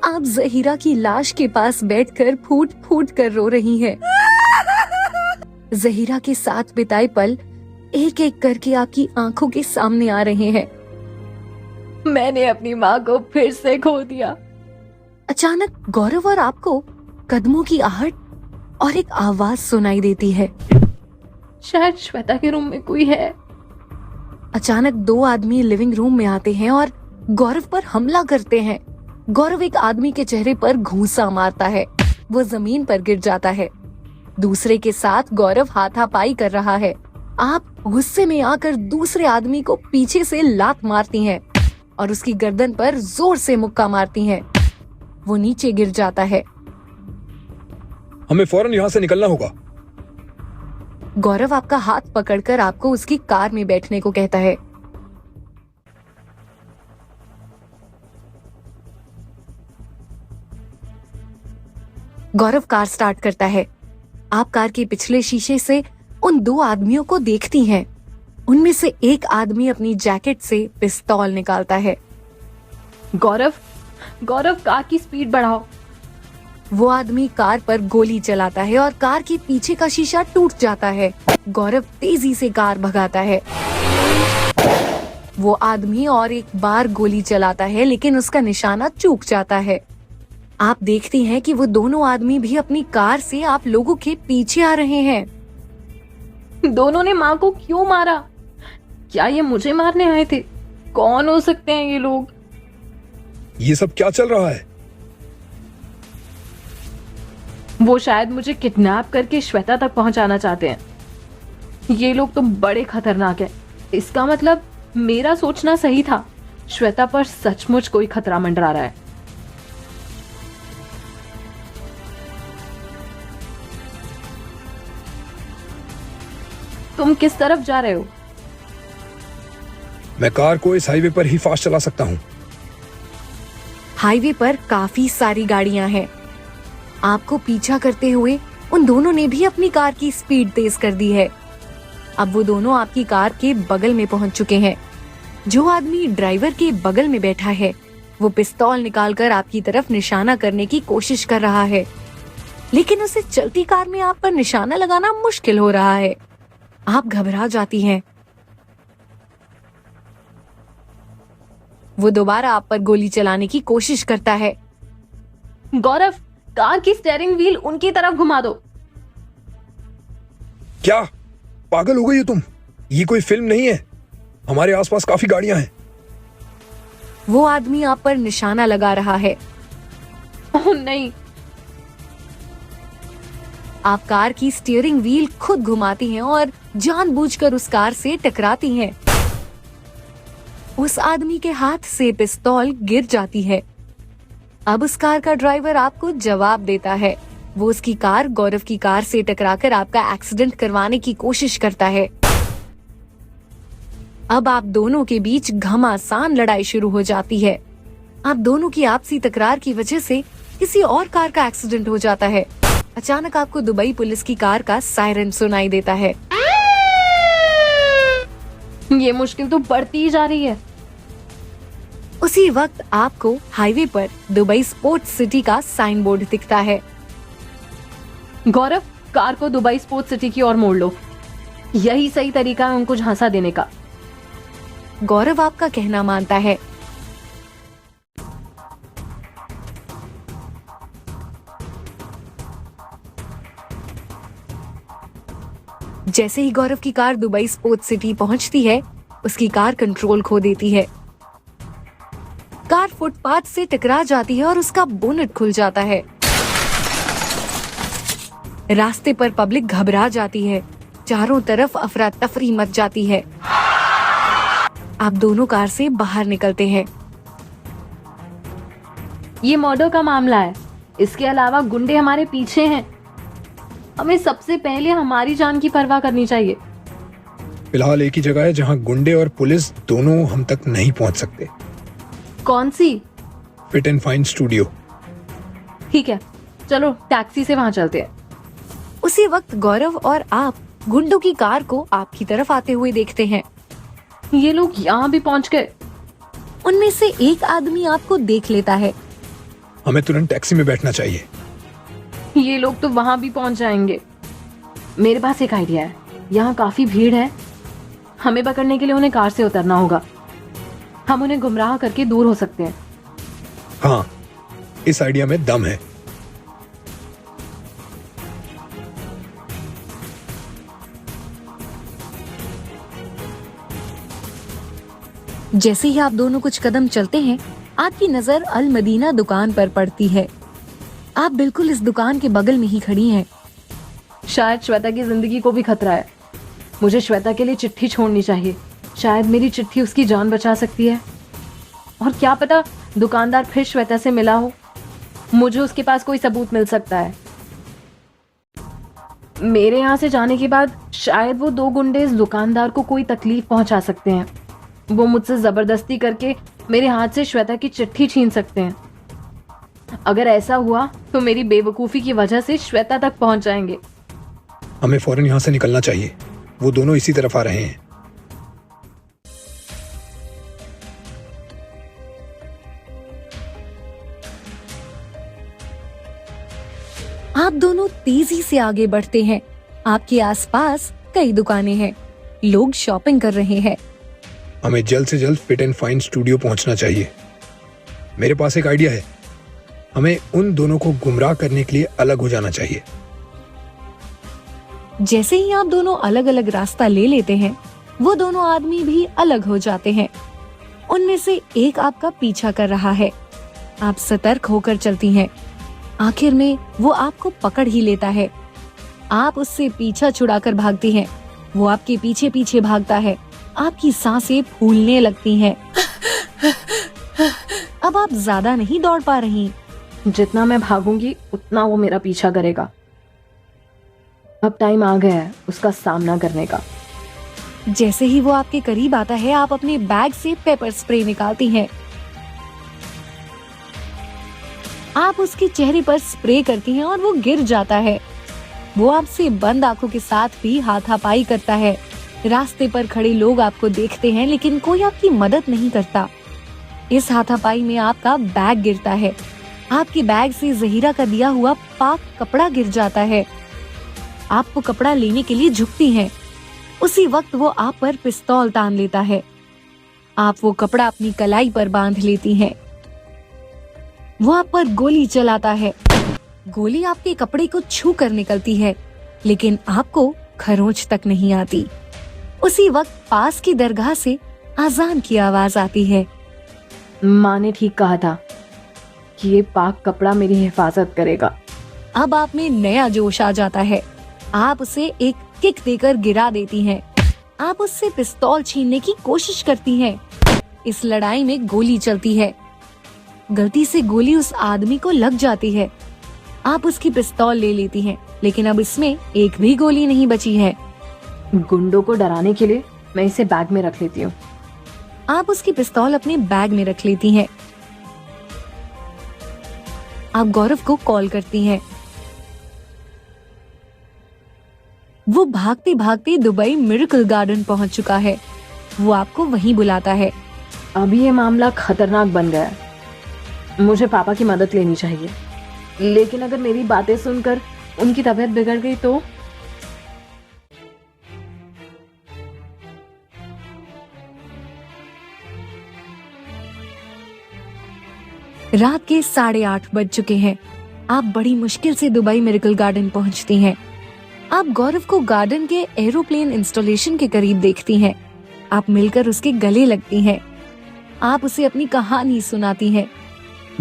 आप जहीरा की लाश के पास बैठकर फूट फूट कर रो रही हैं। जहीरा के साथ बिताए पल एक एक करके आपकी आंखों के सामने आ रहे हैं। मैंने अपनी माँ को फिर से खो दिया। अचानक गौरव और आपको कदमों की आहट और एक आवाज सुनाई देती है। शायद श्वेता के रूम में कोई है। अचानक दो आदमी लिविंग रूम में आते हैं और गौरव पर हमला करते हैं। गौरव एक आदमी के चेहरे पर घूंसा मारता है, वो जमीन पर गिर जाता है। दूसरे के साथ गौरव हाथापाई कर रहा है। आप गुस्से में आकर दूसरे आदमी को पीछे से लात मारती हैं और उसकी गर्दन पर जोर से मुक्का मारती हैं। वो नीचे गिर जाता है। हमें फौरन यहाँ से निकलना होगा। गौरव आपका हाथ पकड़कर आपको उसकी कार में बैठने को कहता है। गौरव कार स्टार्ट करता है। आप कार के पिछले शीशे से उन दो आदमियों को देखती हैं। उनमें से एक आदमी अपनी जैकेट से पिस्तौल निकालता है। गौरव, कार की स्पीड बढ़ाओ। वो आदमी कार पर गोली चलाता है और कार के पीछे का शीशा टूट जाता है। गौरव तेजी से कार भगाता है। वो आदमी और एक बार गोली चलाता है, लेकिन उसका निशाना चूक जाता है। आप देखती हैं कि वो दोनों आदमी भी अपनी कार से आप लोगों के पीछे आ रहे हैं। दोनों ने माँ को क्यों मारा? क्या ये मुझे मारने आए थे? कौन हो सकते हैं ये लोग? ये सब क्या चल रहा है? वो शायद मुझे किडनैप करके श्वेता तक पहुंचाना चाहते हैं। ये लोग तो बड़े खतरनाक हैं। इसका मतलब मेरा सोचना सही था। श्वेता पर सचमुच कोई खतरा मंडरा रहा है। तुम किस तरफ जा रहे हो? मैं कार को इस हाईवे पर ही फास्ट चला सकता हूँ। हाईवे पर काफी सारी गाड़ियां हैं। आपको पीछा करते हुए उन दोनों ने भी अपनी कार की स्पीड तेज कर दी है। अब वो दोनों आपकी कार के बगल में पहुंच चुके हैं। जो आदमी ड्राइवर के बगल में बैठा है वो पिस्तौल निकालकर आपकी तरफ निशाना करने की कोशिश कर रहा है, लेकिन उसे चलती कार में आप पर निशाना लगाना मुश्किल हो रहा है। आप घबरा जाती हैं। वो दोबारा आप पर गोली चलाने की कोशिश करता है। गौरव, कार की स्टीयरिंग व्हील उनकी तरफ घुमा दो। क्या पागल हो गई हो तुम? ये कोई फिल्म नहीं है। हमारे आसपास काफी गाड़ियां हैं। वो आदमी आप पर निशाना लगा रहा है। ओह नहीं। आप कार की स्टीयरिंग व्हील खुद घुमाती हैं और जानबूझकर उस कार से टकराती हैं। उस आदमी के हाथ से पिस्तौल गिर जाती है। अब उस कार का ड्राइवर आपको जवाब देता है। वो उसकी कार गौरव की कार से टकराकर आपका एक्सीडेंट करवाने की कोशिश करता है। अब आप दोनों के बीच घमासान लड़ाई शुरू हो जाती है। आप दोनों की आपसी तकरार की वजह से किसी और कार का एक्सीडेंट हो जाता है। अचानक आपको दुबई पुलिस की कार का सायरन सुनाई देता है। ये मुश्किल तो बढ़ती ही जा रही है। उसी वक्त आपको हाईवे पर दुबई स्पोर्ट्स सिटी का साइन बोर्ड दिखता है। गौरव, कार को दुबई स्पोर्ट्स सिटी की ओर मोड़ लो। यही सही तरीका है उनको झांसा देने का। गौरव आपका कहना मानता है। जैसे ही गौरव की कार दुबई स्पोर्ट्स सिटी पहुंचती है, उसकी कार कंट्रोल खो देती है। कार फुटपाथ से टकरा जाती है और उसका बोनट खुल जाता है। रास्ते पर पब्लिक घबरा जाती है। चारों तरफ अफरा तफरी मच जाती है। आप दोनों कार से बाहर निकलते हैं। ये मर्डर का मामला है। इसके अलावा गुंडे हमारे पीछे हैं। हमें सबसे पहले हमारी जान की परवाह करनी चाहिए। फिलहाल एक ही जगह है जहाँ गुंडे और पुलिस दोनों हम तक नहीं पहुँच सकते। कौन सी? Fit and fine studio. ठीक है, चलो टैक्सी से वहाँ चलते हैं। उसी वक्त गौरव और आप गुंडों की कार को आपकी तरफ आते हुए देखते हैं। ये लोग यहाँ भी पहुँच गए। उनमें से एक आदमी आपको देख लेता है। हमें तुरंत टैक्सी में बैठना चाहिए। ये लोग तो वहां भी पहुंच जाएंगे। मेरे पास एक आइडिया है। यहाँ काफी भीड़ है, हमें पकड़ने के लिए उन्हें कार से उतरना होगा। हम उन्हें गुमराह करके दूर हो सकते हैं। हाँ, इस आइडिया में दम है। जैसे ही आप दोनों कुछ कदम चलते हैं, आपकी नजर अल मदीना दुकान पर पड़ती है। आप बिल्कुल इस दुकान के बगल में ही खड़ी हैं। शायद श्वेता की जिंदगी को भी खतरा है। मुझे श्वेता के लिए चिट्ठी छोड़नी चाहिए। शायद मेरी चिट्ठी उसकी जान बचा सकती है। और क्या पता दुकानदार फिर श्वेता से मिला हो। मुझे उसके पास कोई सबूत मिल सकता है। मेरे यहाँ से जाने के बाद शायद वो दो गुंडे इस दुकानदार को कोई तकलीफ पहुंचा सकते हैं। वो मुझसे जबरदस्ती करके मेरे हाथ से श्वेता की चिट्ठी छीन सकते हैं। अगर ऐसा हुआ तो मेरी बेवकूफी की वजह से श्वेता तक पहुंच जाएंगे। हमें फौरन यहाँ से निकलना चाहिए। वो दोनों इसी तरफ आ रहे हैं। आप दोनों तेजी से आगे बढ़ते हैं। आपके आसपास कई दुकानें हैं। लोग शॉपिंग कर रहे हैं। हमें जल्द से जल्द फिट एंड फाइन स्टूडियो पहुंचना चाहिए। मेरे पास एक आइडिया है। हमें उन दोनों को गुमराह करने के लिए अलग हो जाना चाहिए। जैसे ही आप दोनों अलग अलग रास्ता ले लेते हैं, वो दोनों आदमी भी अलग हो जाते हैं। उनमें से एक आपका पीछा कर रहा है। आप सतर्क होकर चलती हैं। आखिर में वो आपको पकड़ ही लेता है। आप उससे पीछा छुड़ाकर भागती हैं। वो आपके पीछे पीछे भागता है। आपकी सांसें फूलने लगती हैं। अब आप ज्यादा नहीं दौड़ पा रही। जितना मैं भागूंगी उतना वो मेरा पीछा करेगा। अब टाइम आ गया है उसका सामना करने का। जैसे ही वो आपके करीब आता है, आप अपने बैग से पेपर स्प्रे निकालती हैं। आप उसके चेहरे पर स्प्रे करती हैं और वो गिर जाता है। वो आपसे बंद आंखों के साथ भी हाथापाई करता है। रास्ते पर खड़े लोग आपको देखते हैं, लेकिन कोई आपकी मदद नहीं करता। इस हाथापाई में आपका बैग गिरता है। आपके बैग से जहीरा का दिया हुआ पाक कपड़ा गिर जाता है। आप वो कपड़ा लेने के लिए झुकती हैं। उसी वक्त वो आप पर पिस्तौल तान लेता है। आप वो कपड़ा अपनी कलाई पर बांध लेती हैं। वो आप पर गोली चलाता है। गोली आपके कपड़े को छू कर निकलती है, लेकिन आपको खरोंच तक नहीं आती। उसी वक्त पास की दरगाह से अजान की आवाज आती है। माँ ने ठीक कहा था कि ये पाक कपड़ा मेरी हिफाजत करेगा। अब आप में नया जोश आ जाता है। आप उसे एक किक देकर गिरा देती हैं। आप उससे पिस्तौल छीनने की कोशिश करती हैं। इस लड़ाई में गोली चलती है। गलती से गोली उस आदमी को लग जाती है। आप उसकी पिस्तौल ले लेती हैं, लेकिन अब इसमें एक भी गोली नहीं बची है। गुंडों को डराने के लिए मैं इसे बैग में रख लेती हूँ। आप उसकी पिस्तौल अपने बैग में रख लेती हैं। आप गौरव को कॉल करती हैं। वो भागते भागते दुबई मिरेकल गार्डन पहुंच चुका है। वो आपको वहीं बुलाता है। अभी ये मामला खतरनाक बन गया है। मुझे पापा की मदद लेनी चाहिए, लेकिन अगर मेरी बातें सुनकर उनकी तबीयत बिगड़ गई तो? रात के 8:30 बज चुके हैं। आप बड़ी मुश्किल से दुबई मिरेकल गार्डन पहुंचती हैं। आप गौरव को गार्डन के एरोप्लेन इंस्टॉलेशन के करीब देखती हैं। आप मिलकर उसके गले लगती हैं। आप उसे अपनी कहानी सुनाती हैं।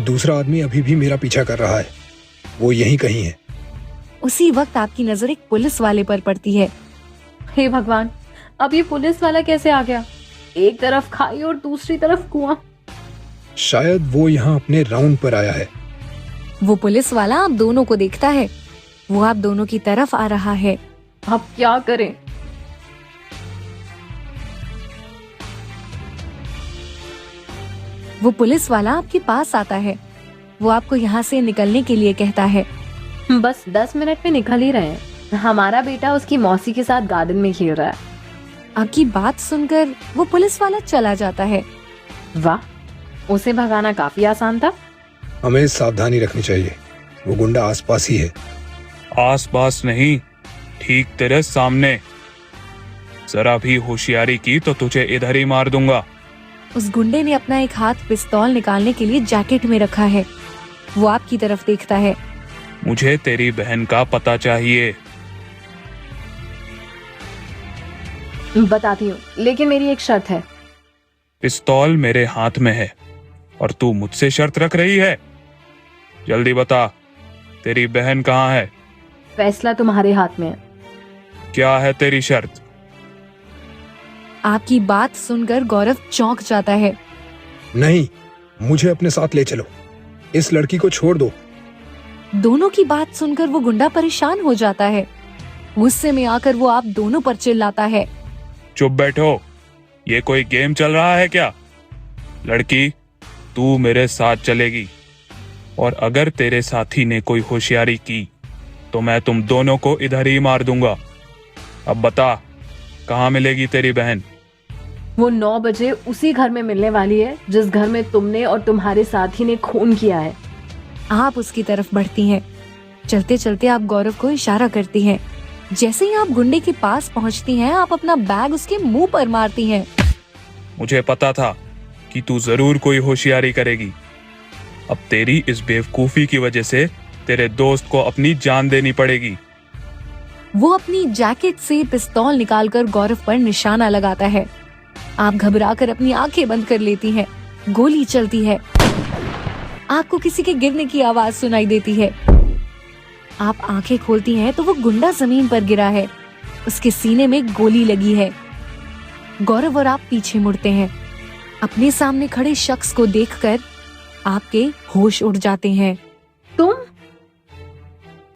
दूसरा आदमी अभी भी मेरा पीछा कर रहा है। वो यहीं कहीं है। उसी वक्त आपकी नजर एक पुलिस वाले पर पड़ती है। हे भगवान, अब ये पुलिस वाला कैसे आ गया? एक तरफ खाई और दूसरी तरफ कुआं। शायद वो यहाँ अपने राउंड पर आया है। वो पुलिस वाला आप दोनों को देखता है। वो आप दोनों की तरफ आ रहा है। अब क्या करें? वो पुलिस वाला आपके पास आता है। वो आपको यहाँ से निकलने के लिए कहता है। बस 10 मिनट में निकल ही रहे हैं। हमारा बेटा उसकी मौसी के साथ गार्डन में खेल रहा है। आपकी बात सुनकर वो पुलिस वाला चला जाता है। वाह, उसे भगाना काफी आसान था। हमें सावधानी रखनी चाहिए, वो गुंडा आसपास ही है। आसपास नहीं, ठीक तेरे सामने। जरा भी होशियारी की तो तुझे इधर ही मार दूंगा। उस गुंडे ने अपना एक हाथ पिस्तौल निकालने के लिए जैकेट में रखा है। वो आपकी तरफ देखता है। मुझे तेरी बहन का पता चाहिए। बताती हूँ, लेकिन मेरी एक शर्त है। पिस्तौल मेरे हाथ में है और तू मुझसे शर्त रख रही है? जल्दी बता, तेरी बहन कहाँ है? फैसला तुम्हारे हाथ में है। क्या है तेरी शर्त? आपकी बात सुनकर गौरव चौंक जाता है। नहीं, मुझे अपने साथ ले चलो, इस लड़की को छोड़ दो। दोनों की बात सुनकर वो गुंडा परेशान हो जाता है। गुस्से में आकर वो आप दोनों पर चिल्लाता है। चुप बैठो, ये कोई गेम चल रहा है क्या? लड़की, तू मेरे साथ चलेगी और अगर तेरे साथी ने कोई होशियारी की तो मैं तुम दोनों को इधर ही मार दूंगा। अब बता, कहाँ मिलेगी तेरी बहन? वो 9 बजे उसी घर में मिलने वाली है जिस घर में तुमने और तुम्हारे साथी ने खून किया है। आप उसकी तरफ बढ़ती हैं। चलते चलते आप गौरव को इशारा करती हैं। जैसे ही आप गुंडे के पास पहुंचती हैं, आप अपना बैग उसके मुंह पर मारती हैं। मुझे पता था कि तू जरूर कोई होशियारी करेगी। अब तेरी इस बेवकूफी की वजह से तेरे दोस्त को अपनी जान देनी पड़ेगी। वो अपनी जैकेट से पिस्तौल निकालकर गौरव पर निशाना लगाता है। आप घबराकर अपनी आंखें बंद कर लेती हैं। गोली चलती है। आपको किसी के गिरने की आवाज सुनाई देती है। आप आंखें खोलती हैं तो वो गुंडा जमीन पर गिरा है। उसके सीने में गोली लगी है। गौरव और आप पीछे मुड़ते हैं। अपने सामने खड़े शख्स को देखकर आपके होश उड़ जाते हैं।